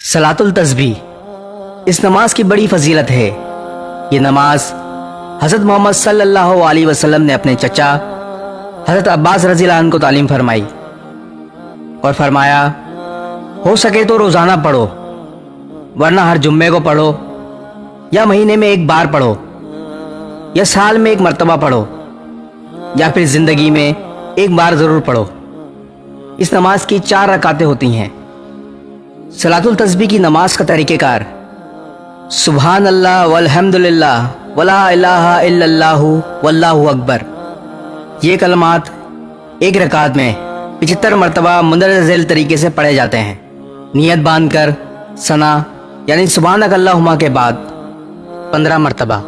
सलातुल तस्बीह इस नमाज की बड़ी फजीलत है। ये नमाज हज़रत मोहम्मद सल्लल्लाहु अलैहि वसल्लम ने अपने चचा हज़रत अब्बास रज़ियल्लाहु अन्हु को तालीम फरमाई और फरमाया, हो सके तो रोज़ाना पढ़ो, वरना हर जुम्मे को पढ़ो, या महीने में एक बार पढ़ो, या साल में एक मरतबा पढ़ो, या फिर ज़िंदगी में एक बार ज़रूर पढ़ो। इस नमाज की 4 रकातें होती हैं। सलातुल तस्बीह की नमाज का तरीक़ेकार: सुबहान अल्लाह वल्हम्दुलिल्लाह वला इलाहा इल्लल्लाहु वल्लाहु अकबर। ये कलमात एक रकात में 75 मरतबा मुंदरज झैल तरीके से पढ़े जाते हैं। नियत बांधकर सना यानी सुबहानक अल्लाहुम्मा के बाद 15 मरतबा,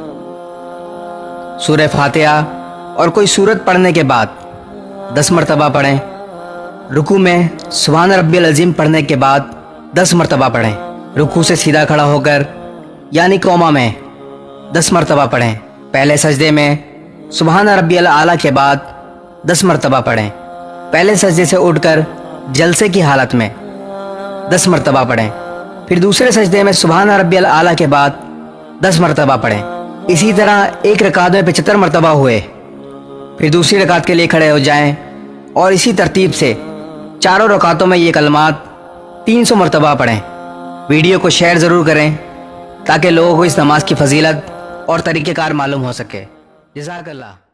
सूरह फातिहा और कोई सूरत पढ़ने के बाद 10 मरतबा पढ़ें। रुकू में सुबहान रब्बियल अज़ीम पढ़ने के बाद 10 मरतबा पढ़ें। रुकू से सीधा खड़ा होकर यानी कौमा में 10 मरतबा पढ़ें। पहले सजदे में सुबहान रब्बियल आला के बाद 10 मरतबा पढ़ें। पहले सजदे से उठकर जलसे की हालत में 10 मरतबा पढ़ें। फिर दूसरे सजदे में सुबहान रब्बियल आला के बाद 10 मरतबा पढ़ें। इसी तरह एक रकात में 75 मरतबा हुए। फिर दूसरी रकात के लिए खड़े हो जाएं और इसी तरतीब से चारों रकातों में ये कलमात 300 मरतबा पढ़ें। वीडियो को शेयर ज़रूर करें ताकि लोगों को इस नमाज की फजीलत और तरीक़ेकार मालूम हो सके। जज़ाकल्लाह।